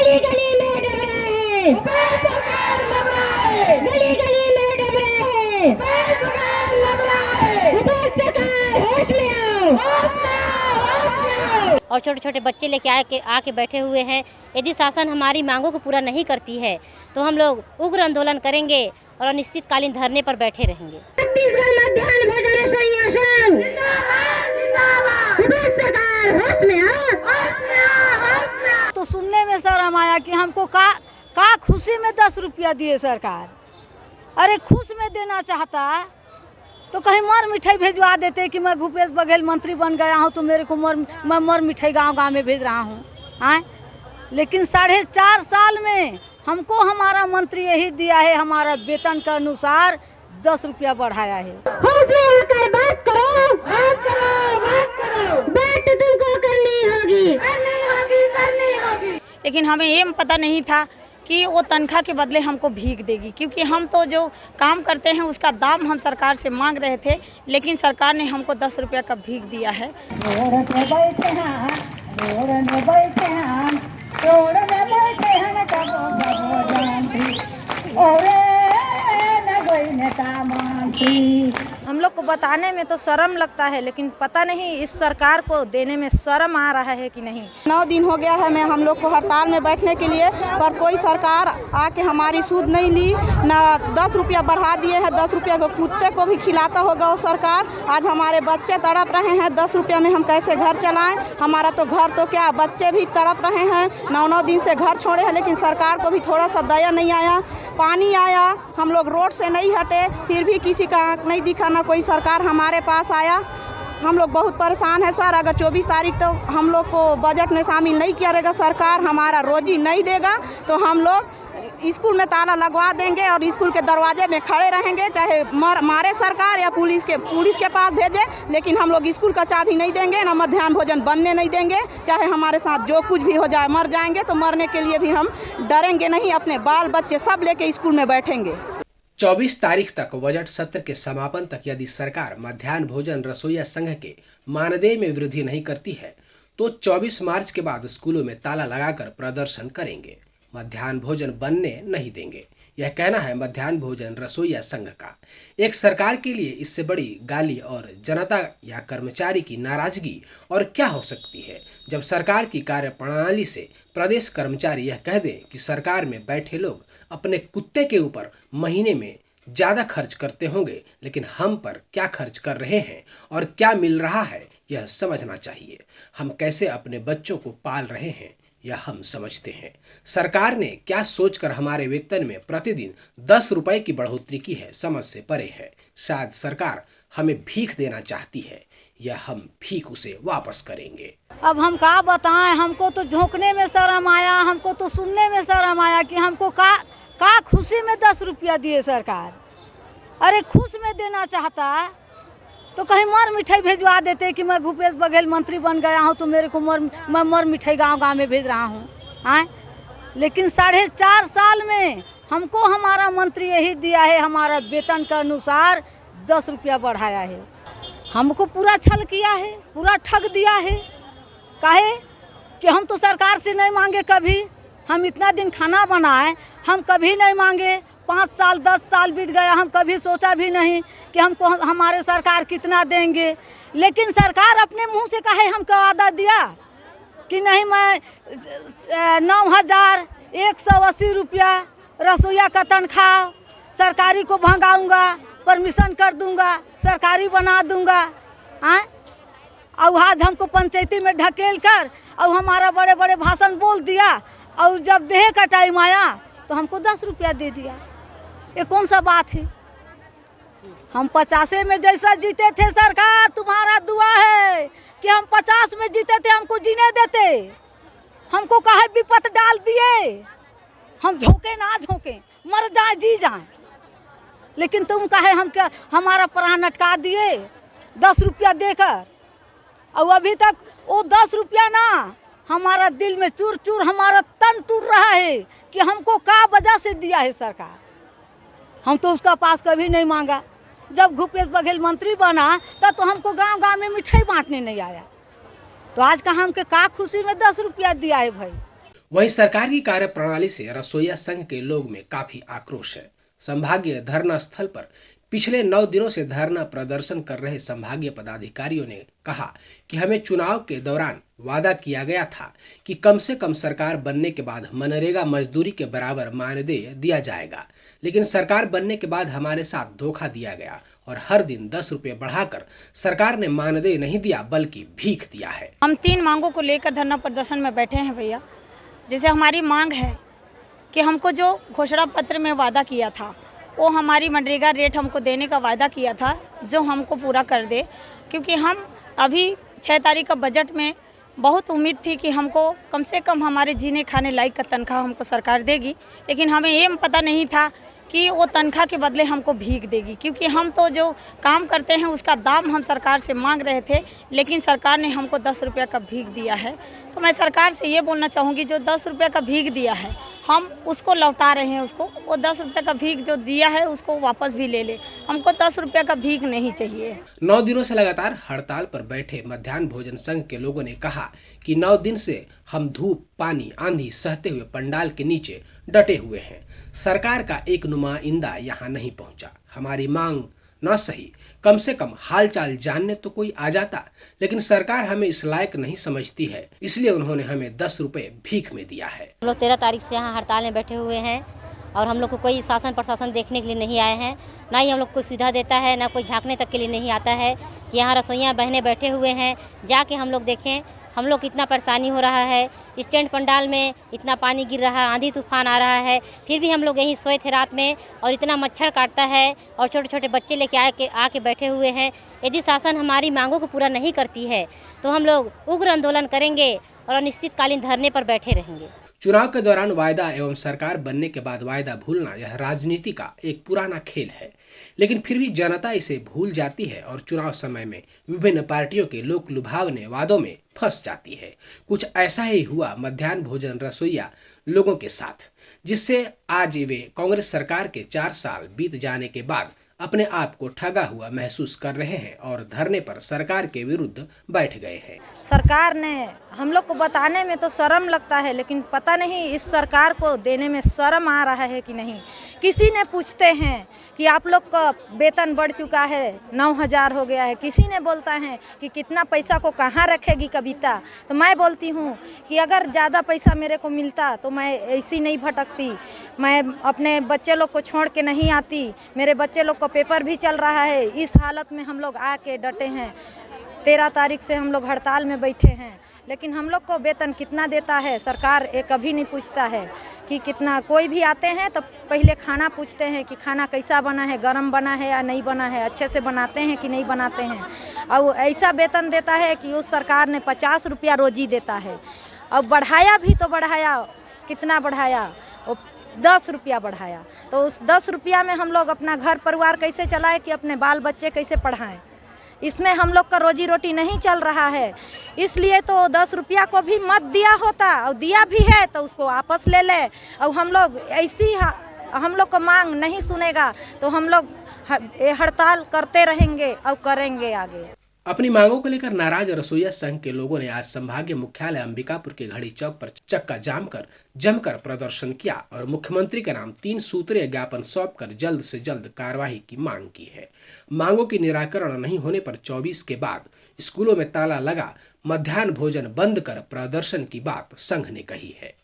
गली गली में डब रहे हैं, गली गली में डब रहे हैं, सरकार होश में आओ। और छोटे छोटे बच्चे लेके आके बैठे हुए हैं। यदि शासन हमारी मांगों को पूरा नहीं करती है तो हम लोग उग्र आंदोलन करेंगे और अनिश्चितकालीन धरने पर बैठे रहेंगे। छत्तीसगढ़ मध्याह्न भोजन रसोइया संघ सरकार होश में आओ। तो सुनने में शर्म आया कि हमको का खुशी में 10 रुपया दिए सरकार। अरे खुश में देना चाहता तो कहीं मर मिठाई भेजवा देते कि मैं भूपेश बघेल मंत्री बन गया हूँ तो मेरे को मैं मर मिठाई गांव गांव में भेज रहा हूँ। हाँ, लेकिन 4.5 साल में हमको हमारा मंत्री यही दिया है, हमारा वेतन के अनुसार 10 रुपया बढ़ाया है। हौसले होकर बात करो, बात तो तुमको करनी होगी। लेकिन हमें ये पता नहीं था कि वो तनख्वाह के बदले हमको भीख देगी, क्योंकि हम तो जो काम करते हैं उसका दाम हम सरकार से मांग रहे थे, लेकिन सरकार ने हमको 10 रुपया का भीख दिया है। हम लोग को बताने में तो शर्म लगता है, लेकिन पता नहीं इस सरकार को देने में शर्म आ रहा है कि नहीं। 9 दिन हो गया है मैं हम लोग को हड़ताल में बैठने के लिए, पर कोई सरकार आके हमारी सूद नहीं ली, ना 10 रुपया बढ़ा दिए हैं। 10 रुपया को कुत्ते को भी खिलाता होगा वो सरकार। आज हमारे बच्चे तड़प रहे हैं, 10 रुपया में हम कैसे घर चलाएं। हमारा तो घर तो क्या, बच्चे भी तड़प रहे हैं। 9 दिन से घर छोड़े हैं, लेकिन सरकार को भी थोड़ा सा दया नहीं आया। पानी आया, हम लोग रोड से नहीं हटे, फिर भी किसी का आँख नहीं दिखा, ना कोई सरकार हमारे पास आया। हम लोग बहुत परेशान है सर। अगर 24 तारीख तो हम लोग को बजट में शामिल नहीं किया रहेगा, सरकार हमारा रोजी नहीं देगा, तो हम लोग स्कूल में ताला लगवा देंगे और स्कूल के दरवाजे में खड़े रहेंगे, चाहे मारे सरकार या पुलिस के पास भेजे, लेकिन हम लोग स्कूल का चाबी नहीं देंगे, ना मध्याह्न भोजन बनने नहीं देंगे। चाहे हमारे साथ जो कुछ भी हो जाए, मर जाएंगे तो मरने के लिए भी हम डरेंगे नहीं। अपने बाल बच्चे सब लेके स्कूल में बैठेंगे। 24 तारीख तक बजट सत्र के समापन तक यदि सरकार मध्याह्न भोजन रसोइया संघ के मानदेय में वृद्धि नहीं करती है तो 24 मार्च के बाद स्कूलों में ताला लगाकर प्रदर्शन करेंगे, मध्याह्न भोजन बनने नहीं देंगे। यह कहना है मध्याह्न भोजन रसोइया संघ का। एक सरकार के लिए इससे बड़ी गाली और जनता या कर्मचारी की नाराजगी और क्या हो सकती है, जब सरकार की कार्यप्रणाली से प्रदेश कर्मचारी यह कह दें कि सरकार में बैठे लोग अपने कुत्ते के ऊपर महीने में ज़्यादा खर्च करते होंगे, लेकिन हम पर क्या खर्च कर रहे हैं और क्या मिल रहा है यह समझना चाहिए। हम कैसे अपने बच्चों को पाल रहे हैं यह हम समझते हैं। सरकार ने क्या सोचकर हमारे वेतन में प्रतिदिन 10 रुपए की बढ़ोतरी की है, समझ से परे है। शायद सरकार हमें भीख देना चाहती है या हम भीख उसे वापस करेंगे। अब हम क्या बताएं, हमको तो झोंकने में शर्म आया, हमको तो सुनने में शर्म आया कि हमको का खुशी में 10 रुपया दिए सरकार। अरे खुश में देना चाहता तो कहीं मर मिठाई भेजवा देते कि मैं भूपेश बघेल मंत्री बन गया हूँ तो मेरे को मैं मर मिठाई गांव गांव में भेज रहा हूँ। हाँ, लेकिन 4.5 साल में हमको हमारा मंत्री यही दिया है, हमारा वेतन के अनुसार 10 रुपया बढ़ाया है। हमको पूरा छल किया है, पूरा ठग दिया है। काहे कि हम तो सरकार से नहीं मांगे कभी, हम इतना दिन खाना बनाए हम कभी नहीं मांगे। 5 साल 10 साल बीत गया, हम कभी सोचा भी नहीं कि हमको हमारे सरकार कितना देंगे। लेकिन सरकार अपने मुंह से कहे हमको वादा दिया कि नहीं मैं 9,180 रुपया रसोइया का तनख्वाह सरकारी को भंगाऊंगा, परमिशन कर दूंगा, सरकारी बना दूंगा। हाँ, और आज हमको पंचायती में ढकेल कर और हमारा बड़े बड़े भाषण बोल दिया, और जब देह का टाइम आया तो हमको 10 रुपया दे दिया। ये कौन सा बात है? हम 50 में जैसा जीते थे, सरकार तुम्हारा दुआ है कि हम 50 में जीते थे, हमको जीने देते। हमको काहे विपत डाल दिए, हम झोंके ना झोंके, मर जाए जी जाए, लेकिन तुम काहे हम क्या हमारा प्राण अटका दिए 10 रुपया देकर। और अभी तक वो 10 रुपया ना, हमारा दिल में चूर चूर हमारा तन टूट रहा है कि हमको क्या वजह से दिया है सरकार। हम तो उसका पास कभी नहीं मांगा। जब भूपेश बघेल मंत्री बना तब तो हमको गांव गांव में मिठाई बांटने नहीं आया, तो आज का हमके का खुशी में 10 रुपया दिया है भाई। वहीं सरकार की कार्यप्रणाली से रसोइया संघ के लोग में काफी आक्रोश है। संभागीय धरना स्थल पर पिछले 9 दिनों से धरना प्रदर्शन कर रहे संभागीय पदाधिकारियों ने कहा कि हमें चुनाव के दौरान वादा किया गया था कि कम से कम सरकार बनने के बाद मनरेगा मजदूरी के बराबर मानदेय दिया जाएगा, लेकिन सरकार बनने के बाद हमारे साथ धोखा दिया गया और हर दिन 10 रुपये बढ़ाकर सरकार ने मानदेय नहीं दिया बल्कि भीख दिया है। हम 3 मांगों को लेकर धरना प्रदर्शन में बैठे हैं भैया। जैसे हमारी मांग है कि हमको जो घोषणा पत्र में वादा किया था वो हमारी मनरेगा रेट हमको देने का वादा किया था, जो हमको पूरा कर दे, क्योंकि हम अभी 6 तारीख का बजट में बहुत उम्मीद थी कि हमको कम से कम हमारे जीने खाने लायक का तनख्वाह हमको सरकार देगी, लेकिन हमें ये पता नहीं था कि वो तनख्वाह के बदले हमको भीख देगी, क्योंकि हम तो जो काम करते हैं उसका दाम हम सरकार से मांग रहे थे, लेकिन सरकार ने हमको 10 रुपये का भीख दिया है। तो मैं सरकार से ये बोलना चाहूँगी, जो 10 रुपये का भीख दिया है हम उसको लौटा रहे हैं, उसको वो 10 रुपये का भीख जो दिया है उसको वापस भी ले ले, हमको 10 रुपये का भीख नहीं चाहिए। 9 दिनों से लगातार हड़ताल पर बैठे मध्याह्न भोजन संघ के लोगों ने कहा कि 9 दिन से हम धूप, पानी, आंधी सहते हुए पंडाल के नीचे डटे हुए हैं। सरकार का एक नुमाइंदा यहाँ नहीं पहुँचा। हमारी मांग न सही, कम से कम हालचाल जानने तो कोई आ जाता, लेकिन सरकार हमें इस लायक नहीं समझती है, इसलिए उन्होंने हमें 10 रुपये भीख में दिया है। हम लोग 13 तारीख से यहाँ हड़ताल में बैठे हुए हैं और हम लोग को कोई शासन प्रशासन देखने के लिए नहीं आए हैं, ना ही हम लोग को सुविधा देता है, ना कोई झांकने तक के लिए नहीं आता है कि यहाँ रसोइयाँ बहनें बैठे हुए हैं, जाके हम लोग देखें हम लोग कितना परेशानी हो रहा है। स्टैंड पंडाल में इतना पानी गिर रहा है, आंधी तूफान आ रहा है, फिर भी हम लोग यहीं सोए थे रात में और इतना मच्छर काटता है और छोटे छोटे बच्चे लेके आके बैठे हुए हैं। यदि शासन हमारी मांगों को पूरा नहीं करती है तो हम लोग उग्र आंदोलन करेंगे और अनिश्चितकालीन धरने पर बैठे रहेंगे। चुनाव के दौरान वायदा एवं सरकार बनने के बाद वायदा भूलना यह राजनीति का एक पुराना खेल है, लेकिन फिर भी जनता इसे भूल जाती है और चुनाव समय में विभिन्न पार्टियों के लोक लुभावने वादों में फंस जाती है। कुछ ऐसा ही हुआ मध्याह्न भोजन रसोइया लोगों के साथ, जिससे आज वे कांग्रेस सरकार के 4 साल बीत जाने के बाद अपने आप को ठगा हुआ महसूस कर रहे हैं और धरने पर सरकार के विरुद्ध बैठ गए हैं। सरकार ने हम लोग को बताने में तो शर्म लगता है, लेकिन पता नहीं इस सरकार को देने में शर्म आ रहा है कि नहीं। किसी ने पूछते हैं कि आप लोग का वेतन बढ़ चुका है, 9,000 हो गया है, किसी ने बोलता है कि कितना पैसा को कहाँ रखेगी कविता। तो मैं बोलती हूँ कि अगर ज़्यादा पैसा मेरे को मिलता तो मैं ऐसी नहीं भटकती, मैं अपने बच्चे लोग को छोड़ के नहीं आती। मेरे बच्चे लोग को पेपर भी चल रहा है, इस हालत में हम लोग आके डटे हैं। 13 तारीख से हम लोग हड़ताल में बैठे हैं, लेकिन हम लोग को वेतन कितना देता है सरकार ये कभी नहीं पूछता है कि कितना। कोई भी आते हैं तो पहले खाना पूछते हैं कि खाना कैसा बना है, गरम बना है या नहीं बना है, अच्छे से बनाते हैं कि नहीं बनाते हैं। और ऐसा वेतन देता है कि उस सरकार ने 50 रुपया रोजी देता है। अब बढ़ाया भी तो बढ़ाया, कितना बढ़ाया, वो 10 रुपया बढ़ाया। तो उस 10 रुपया में हम लोग अपना घर परिवार कैसे चलाएं, कि अपने बाल बच्चे कैसे पढ़ाएं। इसमें हम लोग का रोजी रोटी नहीं चल रहा है, इसलिए तो 10 रुपया को भी मत दिया होता, और दिया भी है तो उसको वापस ले ले। और हम लोग ऐसी हम लोग को मांग नहीं सुनेगा तो हम लोग हड़ताल करते रहेंगे और करेंगे आगे। अपनी मांगों को लेकर नाराज रसोइया संघ के लोगों ने आज संभागीय मुख्यालय अंबिकापुर के घड़ी चौक पर चक्का जाम कर जमकर प्रदर्शन किया और मुख्यमंत्री के नाम 3 सूत्रीय ज्ञापन सौंपकर जल्द से जल्द कार्यवाही की मांग की है। मांगों की निराकरण नहीं होने पर 24 के बाद स्कूलों में ताला लगा, मध्याह्न भोजन बंद कर प्रदर्शन की बात संघ ने कही है।